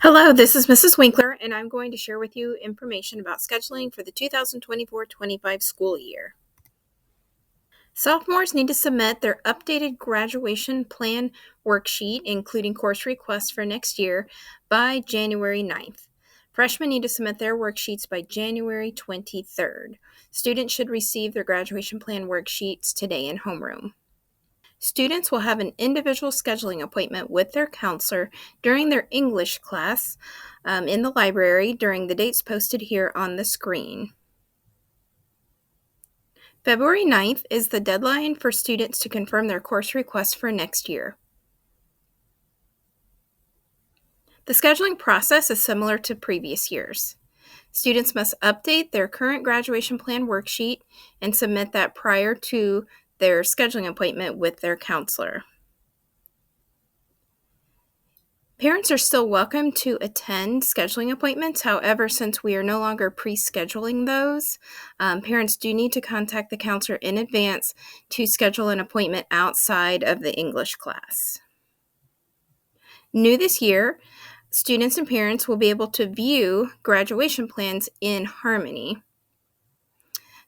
Hello, this is Mrs. Winkler, and I'm going to share with you information about scheduling for the 2024-25 school year. Sophomores need to submit their updated graduation plan worksheet, including course requests for next year, by January 9th. Freshmen need to submit their worksheets by January 23rd. Students should receive their graduation plan worksheets today in homeroom. Students will have an individual scheduling appointment with their counselor during their English class in the library during the dates posted here on the screen. February 9th is the deadline for students to confirm their course requests for next year. The scheduling process is similar to previous years. Students must update their current graduation plan worksheet and submit that prior to their scheduling appointment with their counselor. Parents are still welcome to attend scheduling appointments. However, since we are no longer pre-scheduling those, parents do need to contact the counselor in advance to schedule an appointment outside of the English class. New this year, students and parents will be able to view graduation plans in Harmony.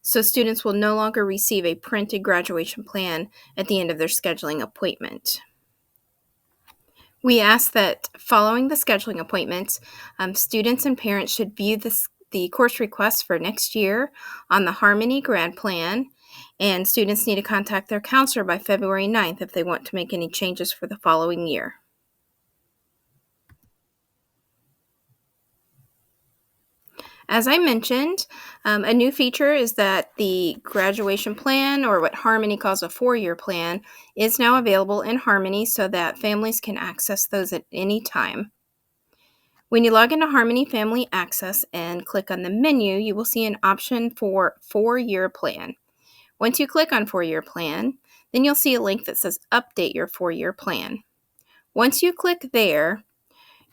So students will no longer receive a printed graduation plan at the end of their scheduling appointment. We ask that following the scheduling appointments, students and parents should view the course requests for next year on the Harmony Grad Plan, and students need to contact their counselor by February 9th if they want to make any changes for the following year. As I mentioned, a new feature is that the graduation plan, or what Harmony calls a 4-year plan, is now available in Harmony so that families can access those at any time. When you log into Harmony Family Access and click on the menu, you will see an option for 4-year plan. Once you click on 4-year plan, then you'll see a link that says Update your 4-year plan. Once you click there,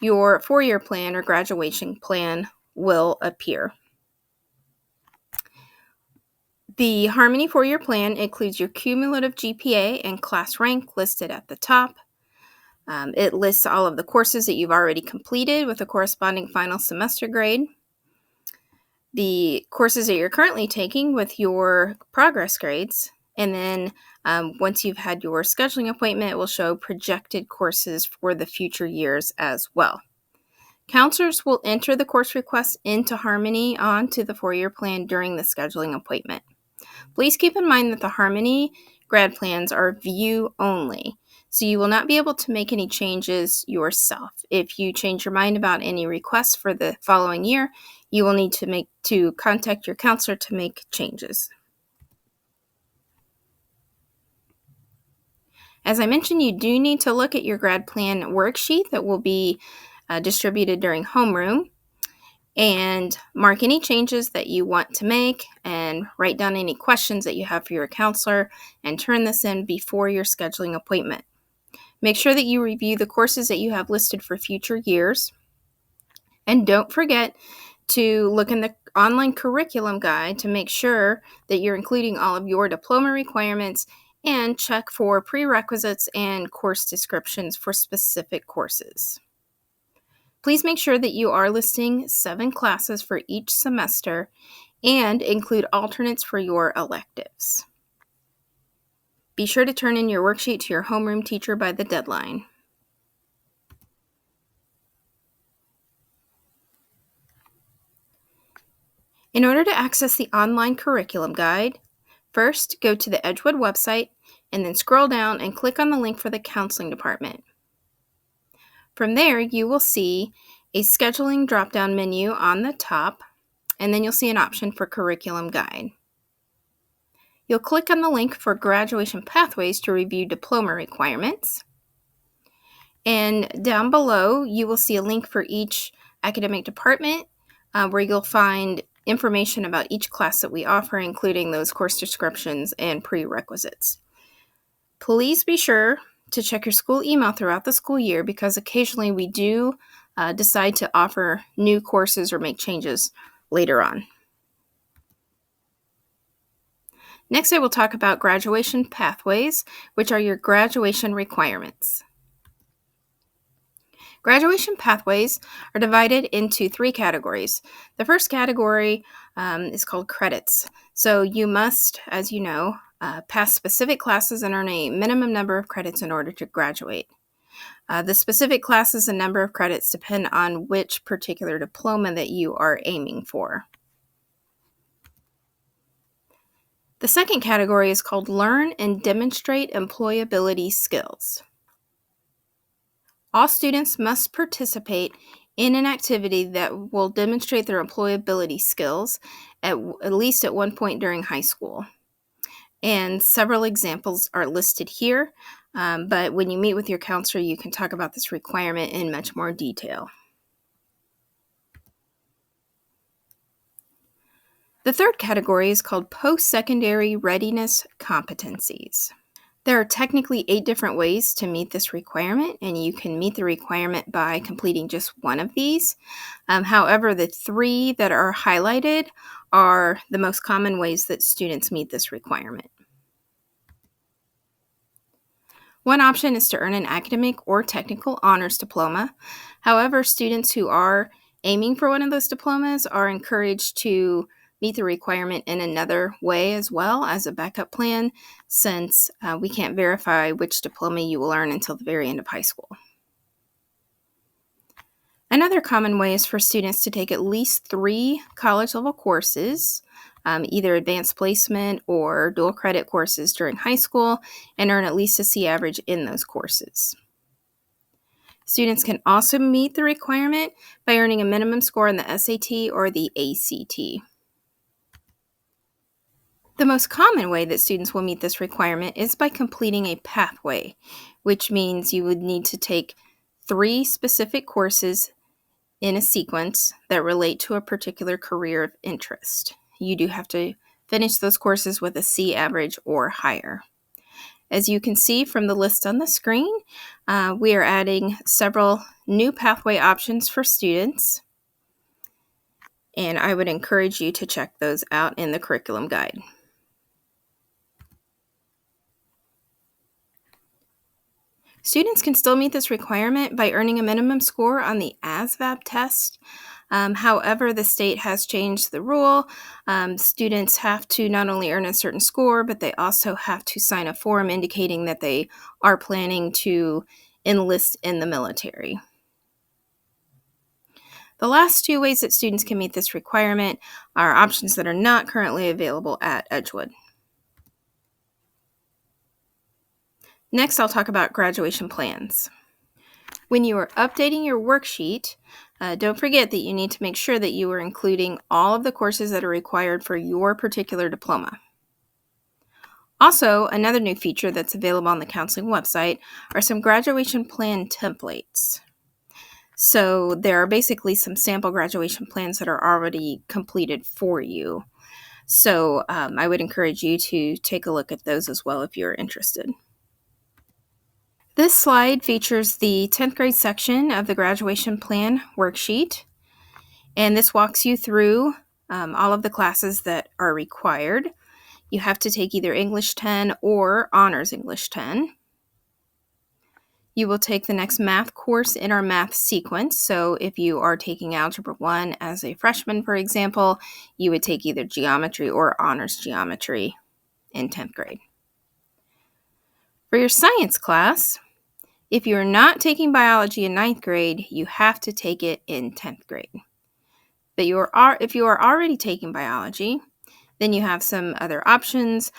your 4-year plan or graduation plan will appear. The Harmony 4-year plan includes your cumulative GPA and class rank listed at the top. It lists all of the courses that you've already completed with a corresponding final semester grade, the courses that you're currently taking with your progress grades, and then once you've had your scheduling appointment, it will show projected courses for the future years as well. Counselors will enter the course requests into Harmony onto the 4-year plan during the scheduling appointment. Please keep in mind that the Harmony grad plans are view only, so you will not be able to make any changes yourself. If you change your mind about any requests for the following year, you will need to contact your counselor to make changes. As I mentioned, you do need to look at your grad plan worksheet that will be distributed during homeroom, and mark any changes that you want to make and write down any questions that you have for your counselor and turn this in before your scheduling appointment. Make sure that you review the courses that you have listed for future years, and don't forget to look in the online curriculum guide to make sure that you're including all of your diploma requirements, and check for prerequisites and course descriptions for specific courses. Please make sure that you are listing 7 classes for each semester and include alternates for your electives. Be sure to turn in your worksheet to your homeroom teacher by the deadline. In order to access the online curriculum guide, first go to the Edgewood website and then scroll down and click on the link for the counseling department. From there, you will see a scheduling drop-down menu on the top, and then you'll see an option for curriculum guide. You'll click on the link for graduation pathways to review diploma requirements. And down below, you will see a link for each academic department where you'll find information about each class that we offer, including those course descriptions and prerequisites. Please be sure to check your school email throughout the school year, because occasionally we do decide to offer new courses or make changes later on. Next, I will talk about graduation pathways, which are your graduation requirements. Graduation pathways are divided into three categories. The first category is called credits. So you must, as you know, pass specific classes and earn a minimum number of credits in order to graduate. The specific classes and number of credits depend on which particular diploma that you are aiming for. The second category is called Learn and Demonstrate Employability Skills. All students must participate in an activity that will demonstrate their employability skills at least at one point during high school. And several examples are listed here, but when you meet with your counselor, you can talk about this requirement in much more detail. The third category is called Post-Secondary Readiness Competencies. There are technically 8 different ways to meet this requirement, and you can meet the requirement by completing just one of these. However, the 3 that are highlighted are the most common ways that students meet this requirement. One option is to earn an academic or technical honors diploma. However, students who are aiming for one of those diplomas are encouraged to meet the requirement in another way as well as a backup plan, since we can't verify which diploma you will earn until the very end of high school. Another common way is for students to take at least 3 college-level courses, either advanced placement or dual credit courses during high school, and earn at least a C average in those courses. Students can also meet the requirement by earning a minimum score in the SAT or the ACT. The most common way that students will meet this requirement is by completing a pathway, which means you would need to take 3 specific courses in a sequence that relate to a particular career of interest. You do have to finish those courses with a C average or higher. As you can see from the list on the screen, we are adding several new pathway options for students, and I would encourage you to check those out in the curriculum guide. Students can still meet this requirement by earning a minimum score on the ASVAB test. However, the state has changed the rule. Students have to not only earn a certain score, but they also have to sign a form indicating that they are planning to enlist in the military. The last 2 ways that students can meet this requirement are options that are not currently available at Edgewood. Next, I'll talk about graduation plans. When you are updating your worksheet, don't forget that you need to make sure that you are including all of the courses that are required for your particular diploma. Also, another new feature that's available on the counseling website are some graduation plan templates. So there are basically some sample graduation plans that are already completed for you. So I would encourage you to take a look at those as well if you're interested. This slide features the 10th grade section of the graduation plan worksheet, and this walks you through all of the classes that are required. You have to take either English 10 or Honors English 10. You will take the next math course in our math sequence. So if you are taking Algebra 1 as a freshman, for example, you would take either geometry or honors geometry in 10th grade. For your science class, if you are not taking biology in 9th grade, you have to take it in 10th grade. But if you are already taking biology, then you have some other options.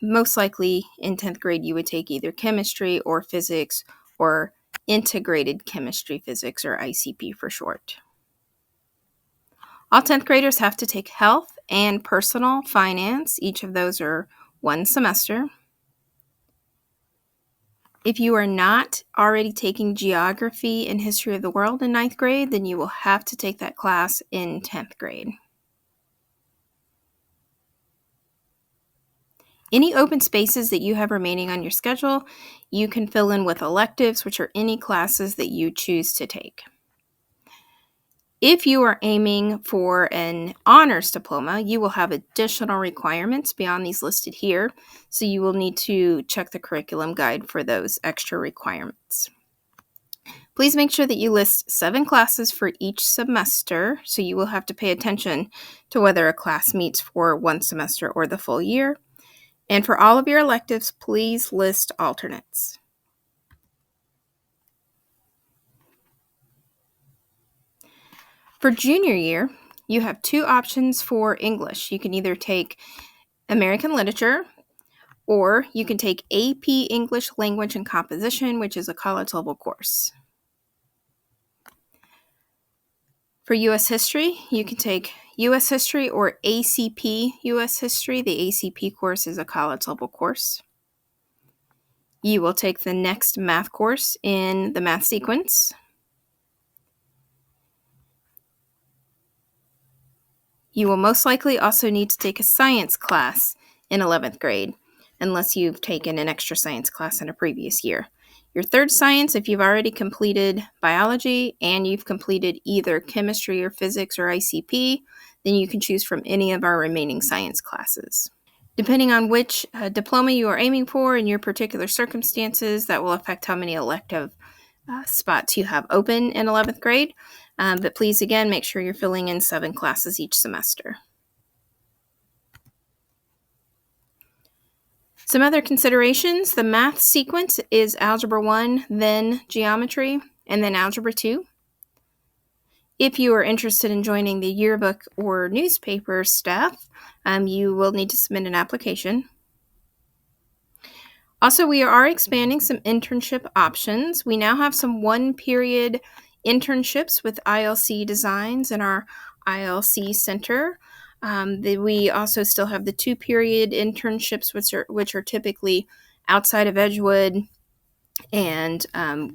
Most likely in 10th grade, you would take either chemistry or physics or integrated chemistry physics, or ICP for short. All 10th graders have to take health and personal finance. Each of those are 1 semester. If you are not already taking geography and history of the world in 9th grade, then you will have to take that class in 10th grade. Any open spaces that you have remaining on your schedule, you can fill in with electives, which are any classes that you choose to take. If you are aiming for an honors diploma, you will have additional requirements beyond these listed here, so you will need to check the curriculum guide for those extra requirements. Please make sure that you list 7 classes for each semester, so you will have to pay attention to whether a class meets for one semester or the full year. And for all of your electives, please list alternates. For junior year, you have 2 options for English. You can either take American Literature, or you can take AP English Language and Composition, which is a college level course. For U.S. History, you can take U.S. History or ACP U.S. History. The ACP course is a college level course. You will take the next math course in the math sequence. You will most likely also need to take a science class in 11th grade, unless you've taken an extra science class in a previous year. Your third science, if you've already completed biology and you've completed either chemistry or physics or ICP, then you can choose from any of our remaining science classes. Depending on which diploma you are aiming for in your particular circumstances, that will affect how many elective spots you have open in 11th grade. But please, again, make sure you're filling in 7 classes each semester. Some other considerations: the math sequence is Algebra 1, then Geometry, and then Algebra 2. If you are interested in joining the yearbook or newspaper staff, you will need to submit an application. Also, we are expanding some internship options. We now have some 1-period internships with ILC Designs in our ILC Center. We also still have the 2-period internships, which are typically outside of Edgewood and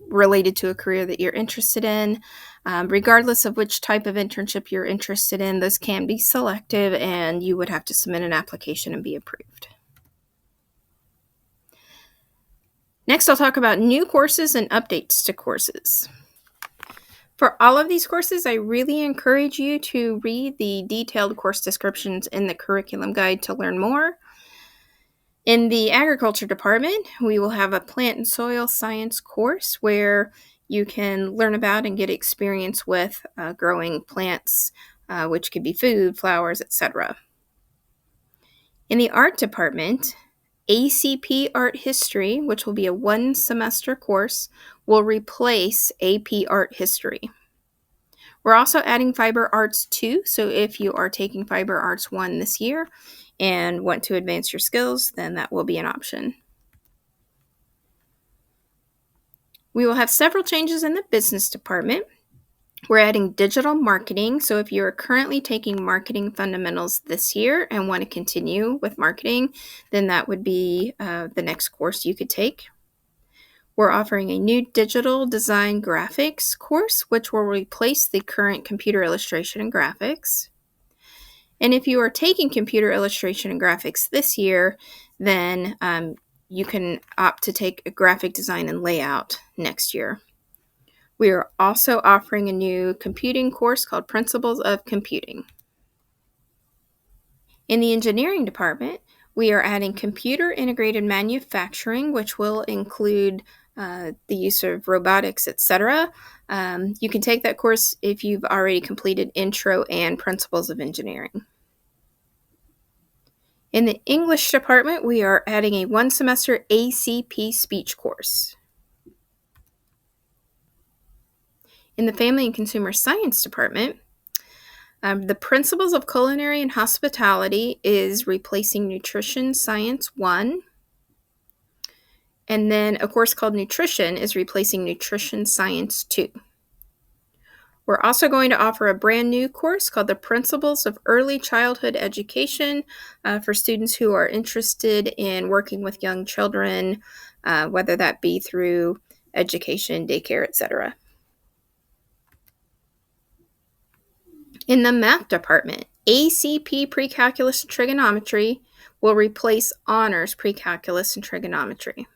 related to a career that you're interested in. Regardless of which type of internship you're interested in, those can be selective, and you would have to submit an application and be approved. Next, I'll talk about new courses and updates to courses. For all of these courses, I really encourage you to read the detailed course descriptions in the curriculum guide to learn more. In the agriculture department, we will have a plant and soil science course where you can learn about and get experience with growing plants, which could be food, flowers, etc. In the art department, ACP Art History, which will be a 1-semester course, will replace AP Art History. We're also adding Fiber Arts 2, so if you are taking Fiber Arts 1 this year and want to advance your skills, then that will be an option. We will have several changes in the business department. We're adding digital marketing, so if you're currently taking marketing fundamentals this year and want to continue with marketing, then that would be the next course you could take. We're offering a new digital design graphics course, which will replace the current computer illustration and graphics. And if you are taking computer illustration and graphics this year, then you can opt to take a graphic design and layout next year. We are also offering a new computing course called Principles of Computing. In the engineering department, we are adding computer integrated manufacturing, which will include the use of robotics, etc. You can take that course if you've already completed Intro and Principles of Engineering. In the English department, we are adding a 1-semester ACP speech course. In the Family and Consumer Science department, the Principles of Culinary and Hospitality is replacing Nutrition Science 1. And then a course called Nutrition is replacing Nutrition Science 2. We're also going to offer a brand new course called the Principles of Early Childhood Education for students who are interested in working with young children, whether that be through education, daycare, etc. In the math department, ACP Precalculus and Trigonometry will replace Honors Precalculus and Trigonometry.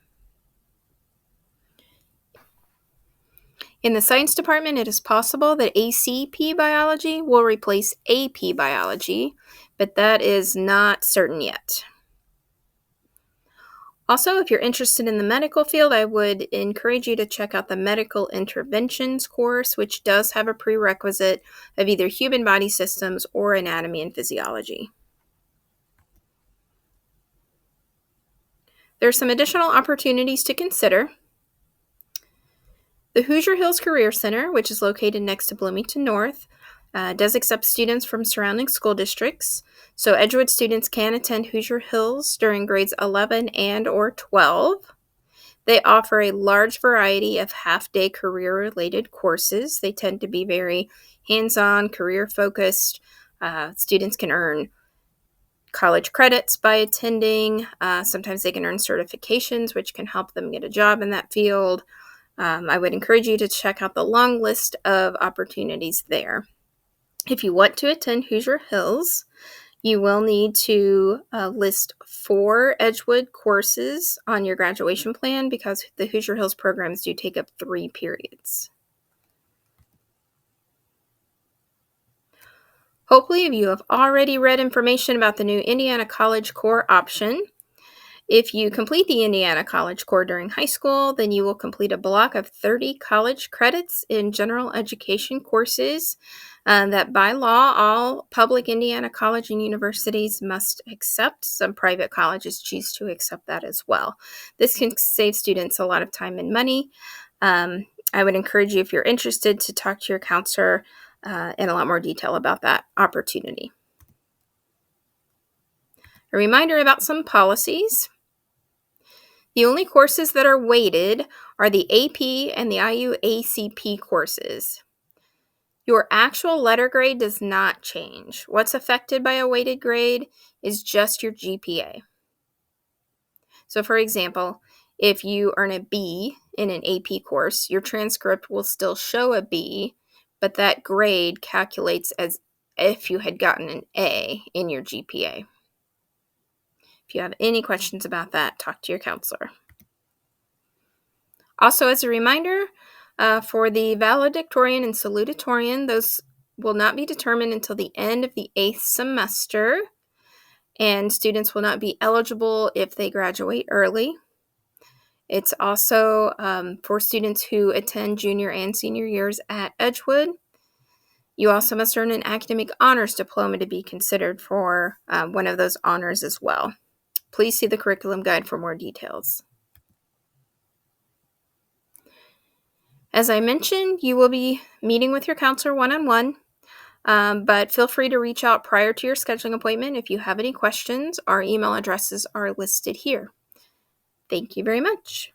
In the science department, it is possible that ACP Biology will replace AP Biology, but that is not certain yet. Also, if you're interested in the medical field, I would encourage you to check out the Medical Interventions course, which does have a prerequisite of either human body systems or anatomy and physiology. There are some additional opportunities to consider. The Hoosier Hills Career Center, which is located next to Bloomington North, does accept students from surrounding school districts. So Edgewood students can attend Hoosier Hills during grades 11 and or 12. They offer a large variety of half-day career-related courses. They tend to be very hands-on, career-focused. Students can earn college credits by attending. Sometimes they can earn certifications, which can help them get a job in that field. I would encourage you to check out the long list of opportunities there. If you want to attend Hoosier Hills, you will need to list 4 Edgewood courses on your graduation plan because the Hoosier Hills programs do take up 3 periods. Hopefully, you have already read information about the new Indiana College Core option. If you complete the Indiana College Core during high school, then you will complete a block of 30 college credits in general education courses that by law all public Indiana college and universities must accept. Some private colleges choose to accept that as well. This can save students a lot of time and money. I would encourage you, if you're interested, to talk to your counselor in a lot more detail about that opportunity. A reminder about some policies. The only courses that are weighted are the AP and the IUACP courses. Your actual letter grade does not change. What's affected by a weighted grade is just your GPA. So, for example, if you earn a B in an AP course, your transcript will still show a B, but that grade calculates as if you had gotten an A in your GPA. If you have any questions about that, talk to your counselor. Also, as a reminder, for the valedictorian and salutatorian, those will not be determined until the end of the 8th semester, and students will not be eligible if they graduate early. It's also for students who attend junior and senior years at Edgewood. You also must earn an academic honors diploma to be considered for one of those honors as well. Please see the curriculum guide for more details. As I mentioned, you will be meeting with your counselor one-on-one, but feel free to reach out prior to your scheduling appointment if you have any questions. Our email addresses are listed here. Thank you very much.